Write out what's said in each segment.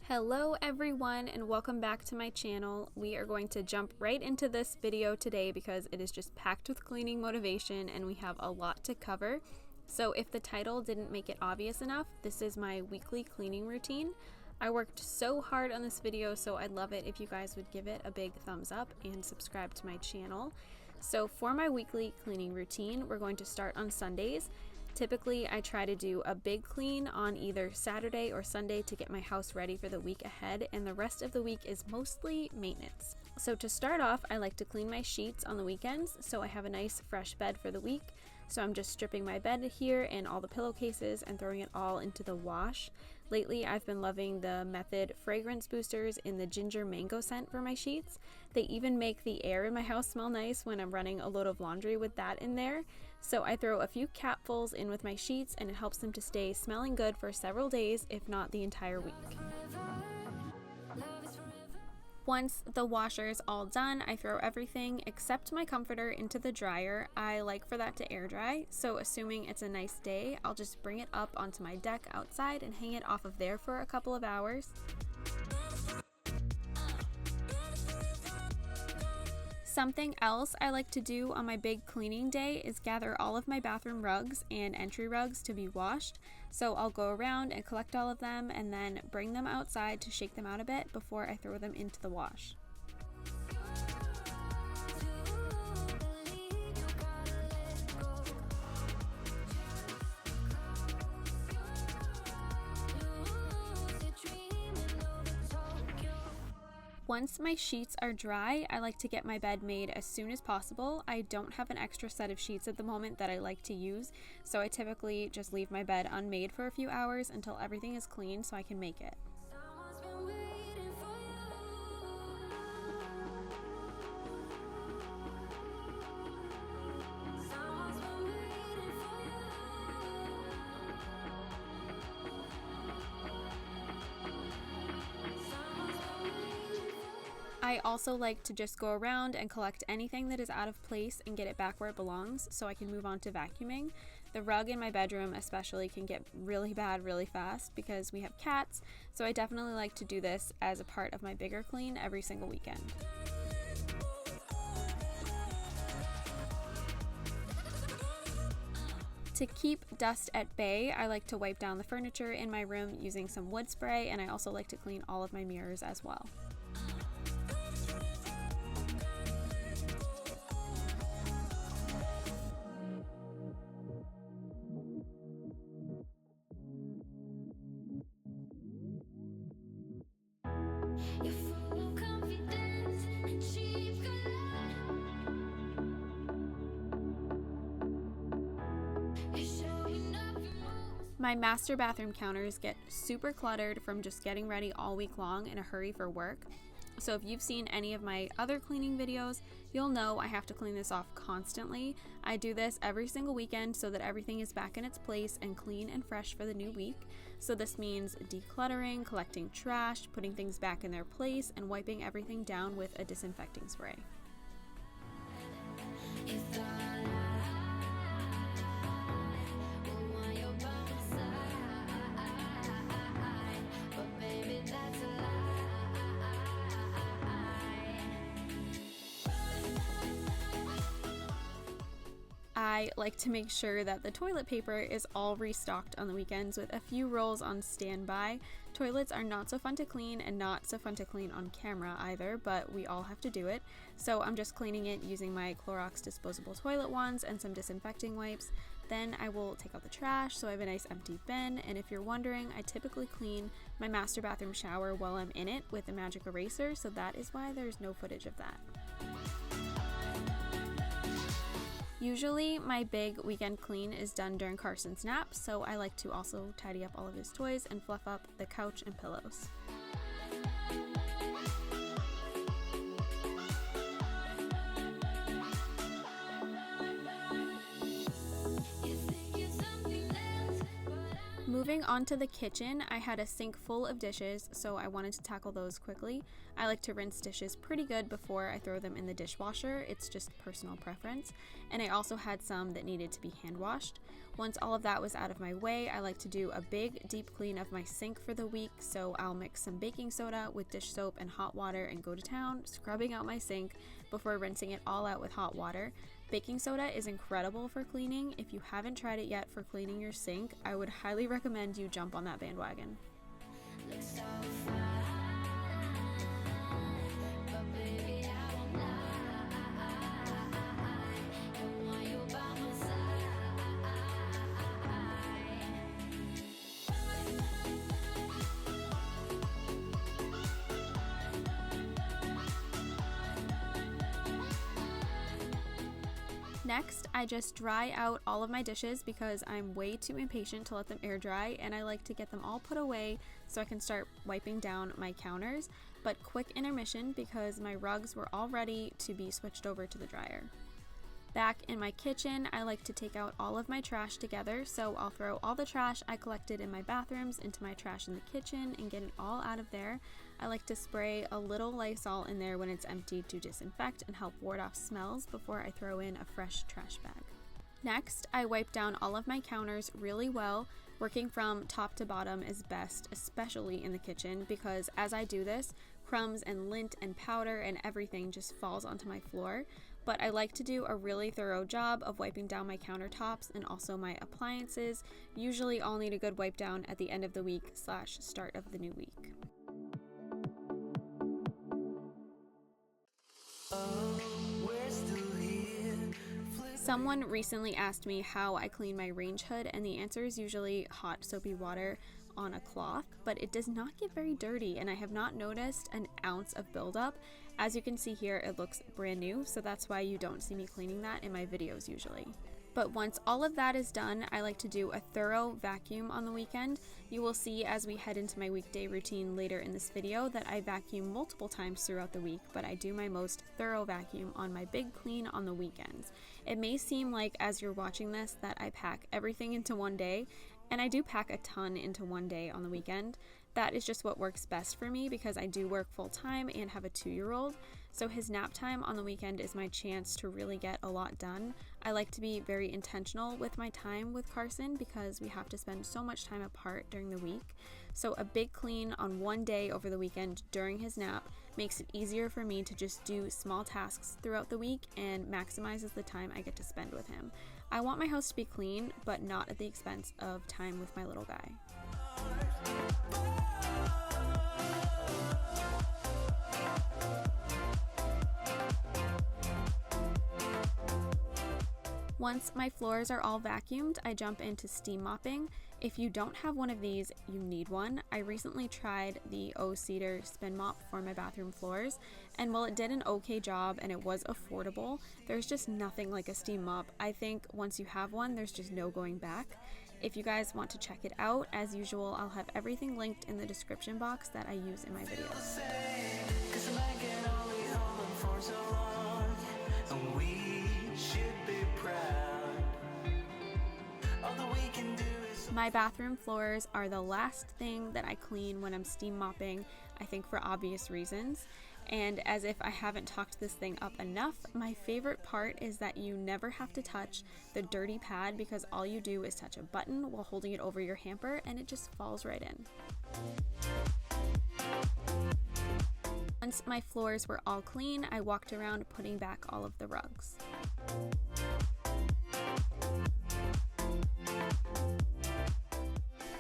Hello everyone and welcome back to my channel. We are going to jump right into this video today because it is just packed with cleaning motivation and we have a lot to cover. So if the title didn't make it obvious enough, this is my weekly cleaning routine. I worked so hard on this video, so I'd love it if you guys would give it a big thumbs up and subscribe to my channel. So for my weekly cleaning routine, we're going to start on Sundays. Typically, I try to do a big clean on either Saturday or Sunday to get my house ready for the week ahead, and the rest of the week is mostly maintenance. So to start off, I like to clean my sheets on the weekends, so I have a nice fresh bed for the week. So I'm just stripping my bed here and all the pillowcases and throwing it all into the wash. Lately, I've been loving the Method fragrance boosters in the ginger mango scent for my sheets. They even make the air in my house smell nice when I'm running a load of laundry with that in there. So I throw a few capfuls in with my sheets and it helps them to stay smelling good for several days, if not the entire week. Once the washer is all done, I throw everything except my comforter into the dryer. I like for that to air dry, so assuming it's a nice day, I'll just bring it up onto my deck outside and hang it off of there for a couple of hours. Something else I like to do on my big cleaning day is gather all of my bathroom rugs and entry rugs to be washed. So I'll go around and collect all of them and then bring them outside to shake them out a bit before I throw them into the wash. Once my sheets are dry, I like to get my bed made as soon as possible. I don't have an extra set of sheets at the moment that I like to use, so I typically just leave my bed unmade for a few hours until everything is clean so I can make it. I also like to just go around and collect anything that is out of place and get it back where it belongs so I can move on to vacuuming. The rug in my bedroom especially can get really bad really fast because we have cats, so I definitely like to do this as a part of my bigger clean every single weekend. To keep dust at bay, I like to wipe down the furniture in my room using some wood spray, and I also like to clean all of my mirrors as well. My master bathroom counters get super cluttered from just getting ready all week long in a hurry for work. So if you've seen any of my other cleaning videos, you'll know I have to clean this off constantly. I do this every single weekend so that everything is back in its place and clean and fresh for the new week. So this means decluttering, collecting trash, putting things back in their place, and wiping everything down with a disinfecting spray. I like to make sure that the toilet paper is all restocked on the weekends with a few rolls on standby. Toilets are not so fun to clean and not so fun to clean on camera either, but we all have to do it. So I'm just cleaning it using my Clorox disposable toilet wands and some disinfecting wipes. Then I will take out the trash so I have a nice empty bin, and if you're wondering, I typically clean my master bathroom shower while I'm in it with a magic eraser, so that is why there's no footage of that. Usually my big weekend clean is done during Carson's nap, so I like to also tidy up all of his toys and fluff up the couch and pillows. Moving on to the kitchen, I had a sink full of dishes, so I wanted to tackle those quickly. I like to rinse dishes pretty good before I throw them in the dishwasher. It's just personal preference. And I also had some that needed to be hand washed. Once all of that was out of my way, I like to do a big deep clean of my sink for the week, so I'll mix some baking soda with dish soap and hot water and go to town, scrubbing out my sink before rinsing it all out with hot water. Baking soda is incredible for cleaning. If you haven't tried it yet for cleaning your sink, I would highly recommend you jump on that bandwagon. Next, I just dry out all of my dishes because I'm way too impatient to let them air dry, and I like to get them all put away so I can start wiping down my counters. But quick intermission because my rugs were all ready to be switched over to the dryer. Back in my kitchen, I like to take out all of my trash together, so I'll throw all the trash I collected in my bathrooms into my trash in the kitchen and get it all out of there. I like to spray a little Lysol in there when it's empty to disinfect and help ward off smells before I throw in a fresh trash bag. Next, I wipe down all of my counters really well. Working from top to bottom is best, especially in the kitchen, because as I do this, crumbs and lint and powder and everything just falls onto my floor. But I like to do a really thorough job of wiping down my countertops and also my appliances. Usually I'll need a good wipe down at the end of the week / start of the new week. Someone recently asked me how I clean my range hood, and the answer is usually hot soapy water on a cloth, but it does not get very dirty, and I have not noticed an ounce of buildup. As you can see here, it looks brand new, so that's why you don't see me cleaning that in my videos usually. But once all of that is done, I like to do a thorough vacuum on the weekend. You will see as we head into my weekday routine later in this video that I vacuum multiple times throughout the week, but I do my most thorough vacuum on my big clean on the weekends. It may seem like as you're watching this that I pack everything into one day, and I do pack a ton into one day on the weekend. That is just what works best for me because I do work full time and have a 2-year-old. So his nap time on the weekend is my chance to really get a lot done. I like to be very intentional with my time with Carson because we have to spend so much time apart during the week. So a big clean on one day over the weekend during his nap makes it easier for me to just do small tasks throughout the week and maximizes the time I get to spend with him. I want my house to be clean, but not at the expense of time with my little guy. Once my floors are all vacuumed, I jump into steam mopping. If you don't have one of these, you need one. I recently tried the O-Cedar spin mop for my bathroom floors, and while it did an okay job and it was affordable, there's just nothing like a steam mop. I think once you have one, there's just no going back. If you guys want to check it out, as usual, I'll have everything linked in the description box that I use in my videos. My bathroom floors are the last thing that I clean when I'm steam mopping, I think for obvious reasons. And as if I haven't talked this thing up enough, my favorite part is that you never have to touch the dirty pad because all you do is touch a button while holding it over your hamper and it just falls right in. Once my floors were all clean, I walked around putting back all of the rugs.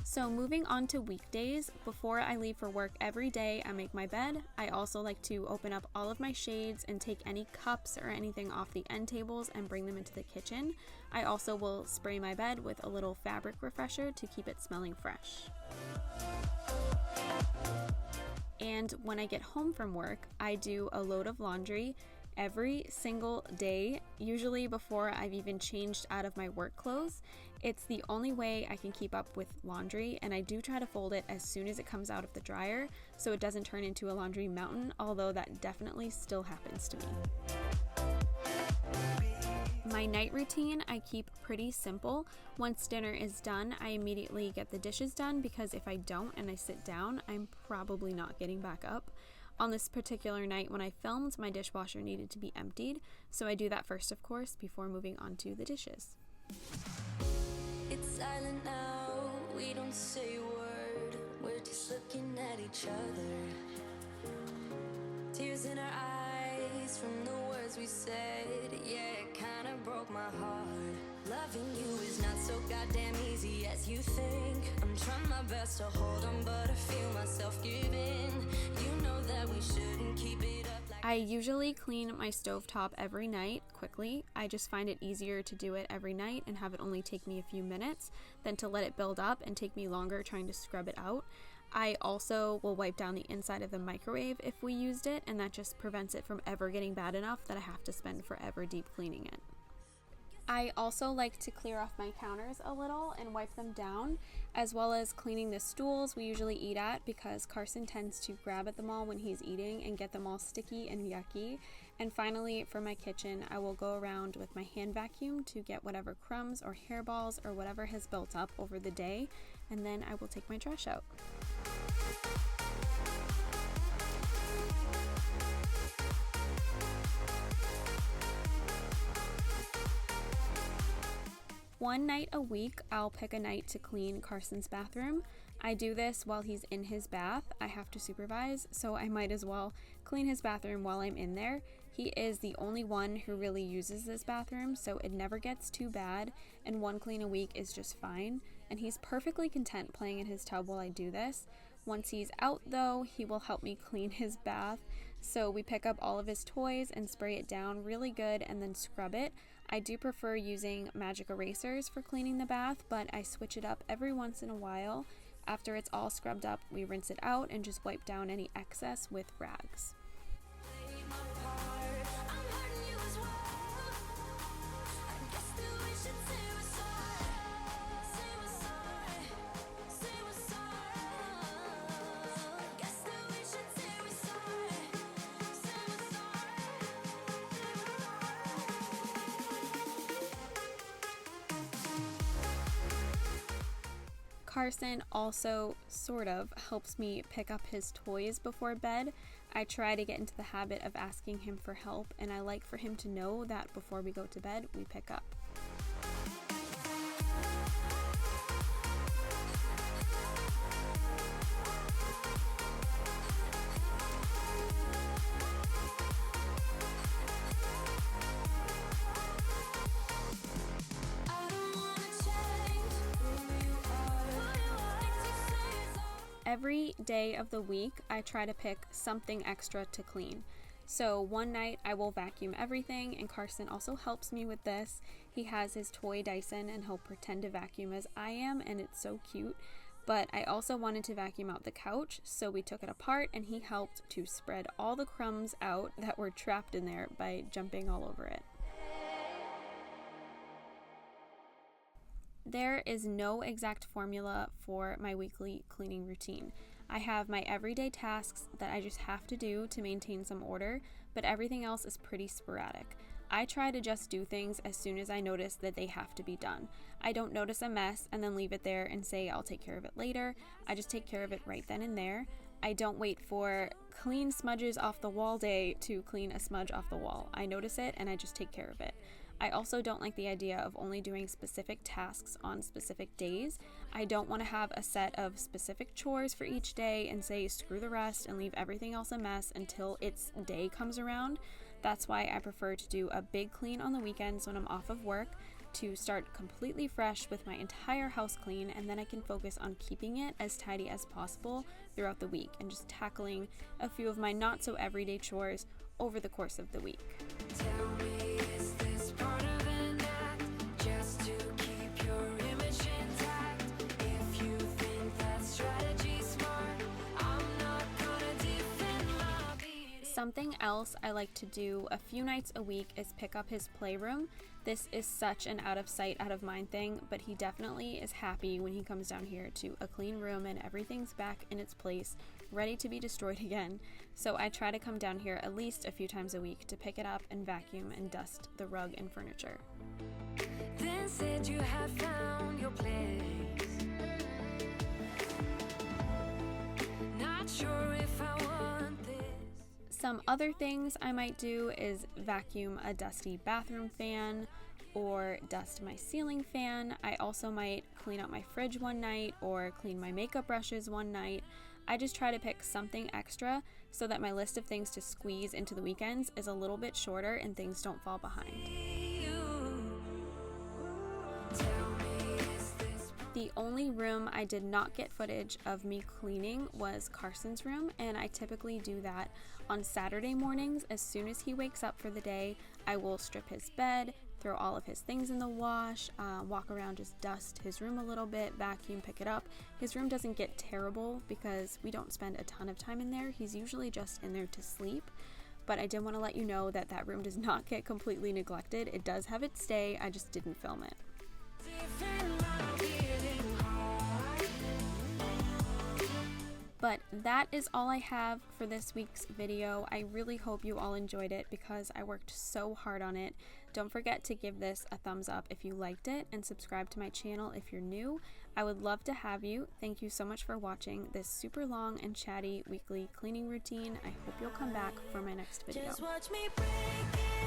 So moving on to weekdays, before I leave for work every day, I make my bed. I also like to open up all of my shades and take any cups or anything off the end tables and bring them into the kitchen. I also will spray my bed with a little fabric refresher to keep it smelling fresh. And when I get home from work, I do a load of laundry every single day, usually before I've even changed out of my work clothes. It's the only way I can keep up with laundry, and I do try to fold it as soon as it comes out of the dryer so it doesn't turn into a laundry mountain, although that definitely still happens to me. My night routine I keep pretty simple. Once dinner is done, I immediately get the dishes done because if I don't and I sit down, I'm probably not getting back up. On this particular night when I filmed, my dishwasher needed to be emptied, so I do that first, of course, before moving on to the dishes. It's silent now, we don't say a word, we're just looking at each other. Tears in our eyes from the words we said, yeah, it kinda broke my heart. Loving you is not so goddamn easy as you think. I'm trying my best to hold on, but I feel myself give in. You know that we shouldn't keep it up like I usually clean my stovetop every night quickly. I just find it easier to do it every night and have it only take me a few minutes than to let it build up and take me longer trying to scrub it out. I also will wipe down the inside of the microwave if we used it, and that just prevents it from ever getting bad enough that I have to spend forever deep cleaning it. I also like to clear off my counters a little and wipe them down, as well as cleaning the stools we usually eat at because Carson tends to grab at them all when he's eating and get them all sticky and yucky. And finally, for my kitchen, I will go around with my hand vacuum to get whatever crumbs or hairballs or whatever has built up over the day, and then I will take my trash out. One night a week, I'll pick a night to clean Carson's bathroom. I do this while he's in his bath. I have to supervise, so I might as well clean his bathroom while I'm in there. He is the only one who really uses this bathroom, so it never gets too bad, and one clean a week is just fine. And he's perfectly content playing in his tub while I do this. Once he's out, though, he will help me clean his bath. So we pick up all of his toys and spray it down really good and then scrub it. I do prefer using magic erasers for cleaning the bath, but I switch it up every once in a while. After it's all scrubbed up, we rinse it out and just wipe down any excess with rags. Carson also sort of helps me pick up his toys before bed. I try to get into the habit of asking him for help, and I like for him to know that before we go to bed, we pick up. Every day of the week, I try to pick something extra to clean. So one night I will vacuum everything, and Carson also helps me with this. He has his toy Dyson and he'll pretend to vacuum as I am, and it's so cute. But I also wanted to vacuum out the couch, so we took it apart and he helped to spread all the crumbs out that were trapped in there by jumping all over it. There is no exact formula for my weekly cleaning routine. I have my everyday tasks that I just have to do to maintain some order, but everything else is pretty sporadic. I try to just do things as soon as I notice that they have to be done. I don't notice a mess and then leave it there and say I'll take care of it later. I just take care of it right then and there. I don't wait for clean smudges off the wall day to clean a smudge off the wall. I notice it and I just take care of it. I also don't like the idea of only doing specific tasks on specific days. I don't want to have a set of specific chores for each day and say screw the rest and leave everything else a mess until its day comes around. That's why I prefer to do a big clean on the weekends when I'm off of work, to start completely fresh with my entire house clean, and then I can focus on keeping it as tidy as possible throughout the week and just tackling a few of my not so everyday chores over the course of the week. Tell me, is this part of an act just to keep your image intact? If you think that strategy's smart, I'm not gonna defend my beat. Something else I like to do a few nights a week is pick up his playroom. This is such an out of sight, out of mind thing, but he definitely is happy when he comes down here to a clean room and everything's back in its place, ready to be destroyed again. So I try to come down here at least a few times a week to pick it up and vacuum and dust the rug and furniture. then said you had found your place. Not sure if I want this. Some other things I might do is vacuum a dusty bathroom fan or dust my ceiling fan. I also might clean out my fridge one night or clean my makeup brushes one night. I just try to pick something extra so that my list of things to squeeze into the weekends is a little bit shorter and things don't fall behind. The only room I did not get footage of me cleaning was Carson's room, and I typically do that on Saturday mornings. As soon as he wakes up for the day, I will strip his bed, throw all of his things in the wash, walk around, just dust his room a little bit, vacuum, pick it up. His room doesn't get terrible because we don't spend a ton of time in there. He's usually just in there to sleep. But I did want to let you know that that room does not get completely neglected. It does have its day, I just didn't film it. But that is all I have for this week's video. I really hope you all enjoyed it because I worked so hard on it. Don't forget to give this a thumbs up if you liked it and subscribe to my channel if you're new. I would love to have you. Thank you so much for watching this super long and chatty weekly cleaning routine. I hope you'll come back for my next video. Just watch me break it.